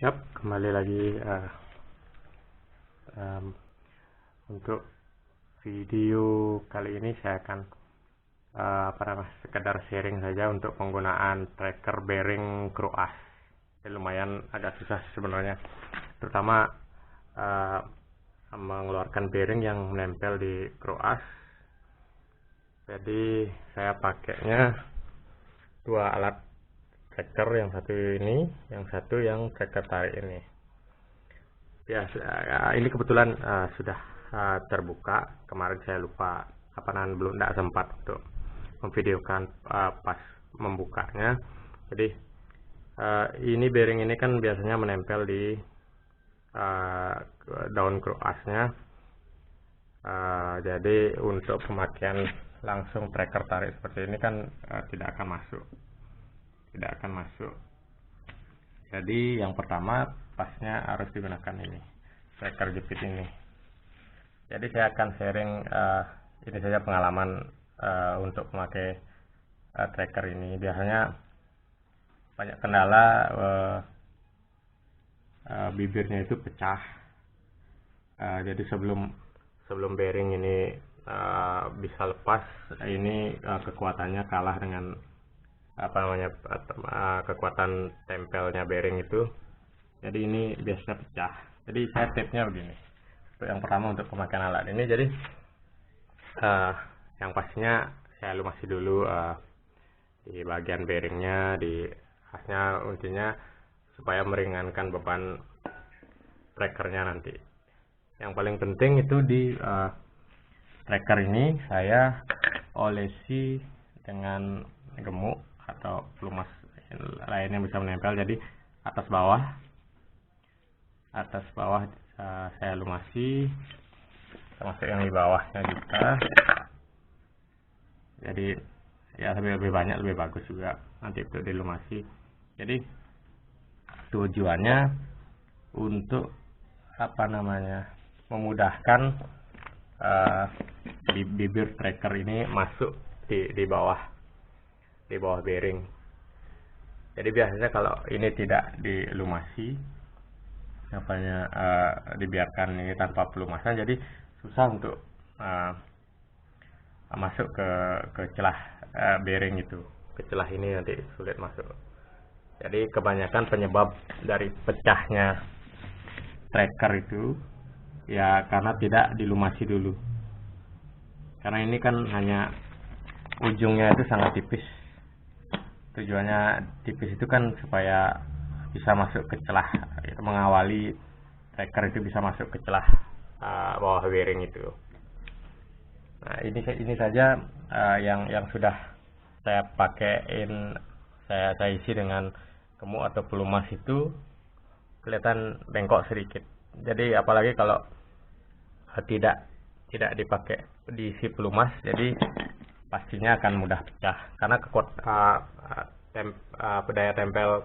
Yap, kembali lagi untuk video kali ini saya akan sekedar sharing saja untuk penggunaan tracker bearing Kroas. Lumayan agak susah sebenarnya, terutama mengeluarkan bearing yang menempel di Kroas. Jadi saya pakainya dua alat tracker, yang satu ini, yang satu yang tracker tarik ini. Ya, ini kebetulan sudah terbuka. Kemarin saya lupa belum tidak sempat untuk memvideokan pas membukanya. Jadi ini bearing ini kan biasanya menempel di daun Kroasnya. Jadi untuk pemakaian langsung tracker tarik seperti ini kan tidak akan masuk. Jadi yang pertama pasnya harus digunakan ini, tracker jepit ini. Jadi saya akan sharing ini saja pengalaman untuk memakai tracker ini. Biasanya banyak kendala, bibirnya itu pecah. Jadi sebelum bearing ini bisa lepas, ini kekuatannya kalah dengan kekuatan tempelnya bearing itu. Jadi ini biasanya pecah. Jadi saya tipsnya begini. Yang pertama untuk pemakaian alat ini, jadi yang pastinya saya lumasi dulu di bagian bearingnya, di khasnya intinya supaya meringankan beban trackernya nanti. Yang paling penting itu di tracker ini saya olesi dengan gemuk atau pelumas lainnya yang bisa menempel. Jadi atas bawah saya lumasi, termasuk yang di bawahnya juga. Jadi ya lebih banyak lebih bagus juga nanti untuk dilumasi. Jadi tujuannya untuk memudahkan bibir tracker ini masuk di bawah bearing. Jadi biasanya kalau ini tidak dilumasi, dibiarkan ini tanpa pelumasan, jadi susah untuk masuk ke celah bearing itu. Ke celah ini nanti sulit masuk. Jadi kebanyakan penyebab dari pecahnya tracker itu ya karena tidak dilumasi dulu. Karena ini kan hanya ujungnya itu sangat tipis. Tujuannya tipis itu kan supaya bisa masuk ke celah, itu mengawali tracker itu bisa masuk ke celah bawah bearing itu. Nah, ini saja yang sudah saya pakaiin, saya isi dengan gemuk atau pelumas itu kelihatan bengkok sedikit. Jadi apalagi kalau tidak dipakai diisi pelumas, jadi pastinya akan mudah pecah karena daya tempel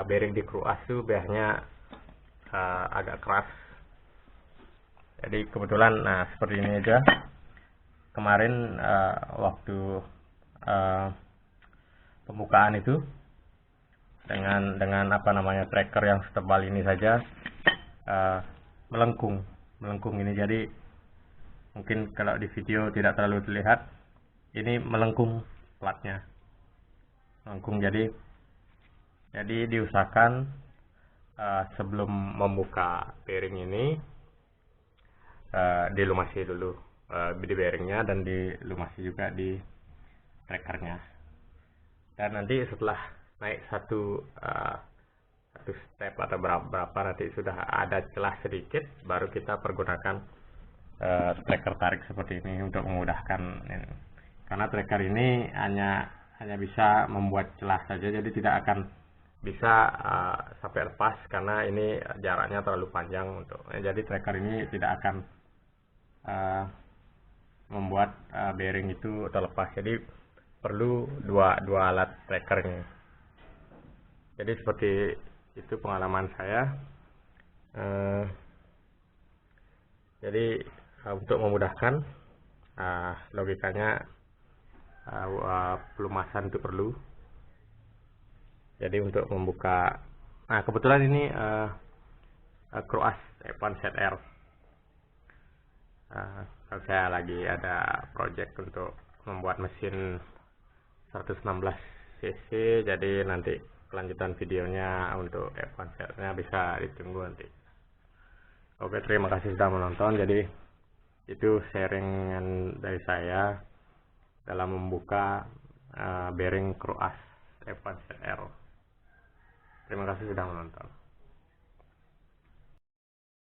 bearing di Kroas itu biasanya agak keras. Jadi kebetulan seperti ini aja. Kemarin waktu pembukaan itu dengan tracker yang setebal ini saja melengkung ini. Jadi mungkin kalau di video tidak terlalu terlihat, ini melengkung platnya, melengkung. Jadi diusahakan sebelum membuka bearing ini dilumasi dulu di bearingnya dan dilumasi juga di trackernya. Dan nanti setelah naik satu step atau berapa nanti sudah ada celah sedikit, baru kita pergunakan tracker tarik seperti ini untuk memudahkan ini. Karena tracker ini hanya bisa membuat celah saja, jadi tidak akan bisa sampai lepas karena ini jaraknya terlalu panjang jadi tracker ini tidak akan membuat bearing itu terlepas. Jadi perlu dua alat tracker ini. Jadi seperti itu pengalaman saya. Jadi untuk memudahkan, logikanya pelumasan itu perlu. Jadi untuk membuka Nah, kebetulan ini Kruas F1 ZR. Saya lagi ada project untuk membuat mesin 116 cc, jadi nanti kelanjutan videonya untuk F1 ZR-nya bisa ditunggu nanti. Oke, terima kasih sudah menonton. Jadi itu sharingan dari saya dalam membuka bearing Kruas F1 ZR. Terima kasih sudah menonton.